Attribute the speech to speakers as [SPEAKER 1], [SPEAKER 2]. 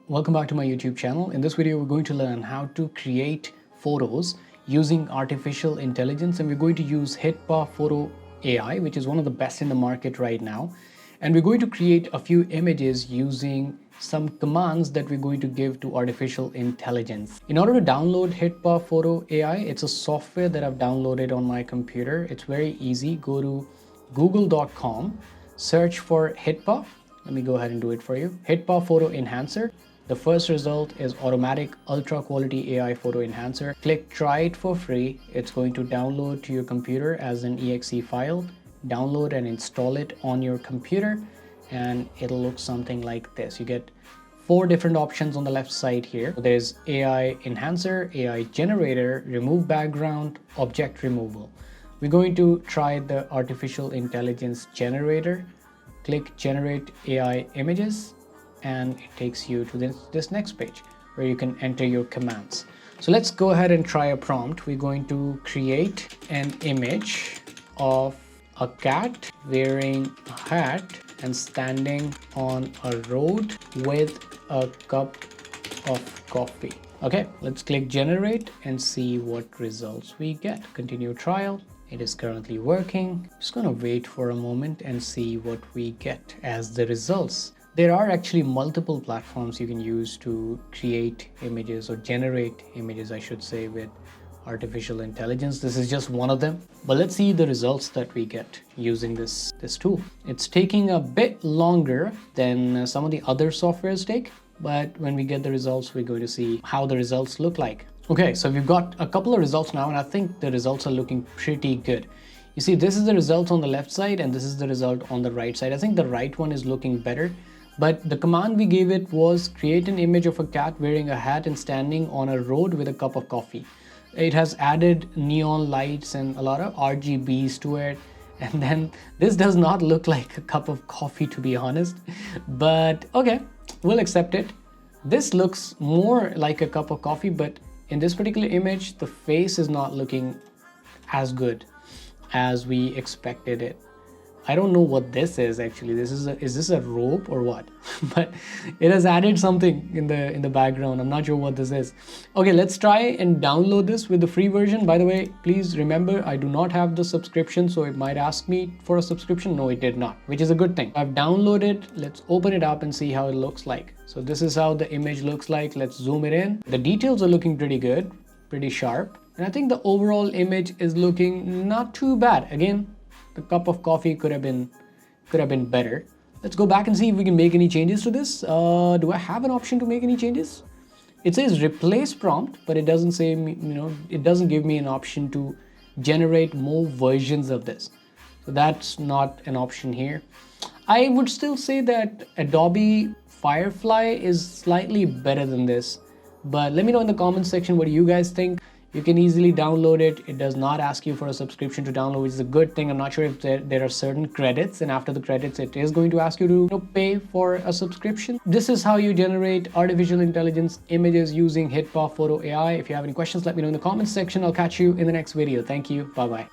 [SPEAKER 1] Welcome back to my YouTube channel. In this video, we're going to learn how to create photos using artificial intelligence, and we're going to use HitPaw Photo AI, which is one of the best in the market right now. And we're going to create a few images using some commands that we're going to give to artificial intelligence. In order to download HitPaw Photo AI, it's a software that I've downloaded on my computer. It's very easy. Go to google.com, search for HitPaw. Let me go ahead and do it for you. HitPaw Photo Enhancer. The first result is automatic ultra quality AI photo enhancer. Click try it for free. It's going to download to your computer as an exe file. Download and install it on your computer and it'll look something like this. You get 4 different options on the left side here. There's AI Enhancer, AI Generator, Remove Background, Object Removal. We're going to try the Artificial Intelligence Generator. Click Generate AI Images and it takes you to this next page where you can enter your commands. So let's go ahead and try a prompt. We're going to create an image of a cat wearing a hat and standing on a road with a cup of coffee. Okay, let's click generate and see what results we get. Continue trial. It is currently working. Just gonna wait for a moment and see what we get as the results. There are actually multiple platforms you can use to create images or generate images, I should say, with artificial intelligence. This is just one of them. But let's see the results that we get using this tool. It's taking a bit longer than some of the other softwares take, but when we get the results, we're going to see how the results look like. Okay, so we've got a couple of results now, and I think the results are looking pretty good. You see, this is the result on the left side, and this is the result on the right side. I think the right one is looking better, but the command we gave it was create an image of a cat wearing a hat and standing on a road with a cup of coffee. It has added neon lights and a lot of RGBs to it. And then this does not look like a cup of coffee, to be honest, but okay, we'll accept it. This looks more like a cup of coffee, but in this particular image, the face is not looking as good as we expected it. I don't know what this is actually. Is this a rope or what? But it has added something in the background. I'm not sure what this is. Okay, let's try and download this with the free version. By the way, please remember I do not have the subscription, so it might ask me for a subscription. No, it did not, which is a good thing. I've downloaded. Let's open it up and see how it looks like. So this is how the image looks like. Let's zoom it in. The details are looking pretty good, pretty sharp. And I think the overall image is looking not too bad. Again, the cup of coffee could have been better. Let's go back and see if we can make any changes to this. Do I have an option to make any changes? It says replace prompt, but it doesn't say, it doesn't give me an option to generate more versions of this. So that's not an option here. I would still say that Adobe Firefly is slightly better than this, but let me know in the comments section what you guys think. You can easily download it. It does not ask you for a subscription to download, which is a good thing. I'm not sure if there are certain credits, and after the credits, it is going to ask you to pay for a subscription. This is how you generate artificial intelligence images using HitPaw Photo AI. If you have any questions, let me know in the comments section. I'll catch you in the next video. Thank you. Bye-bye.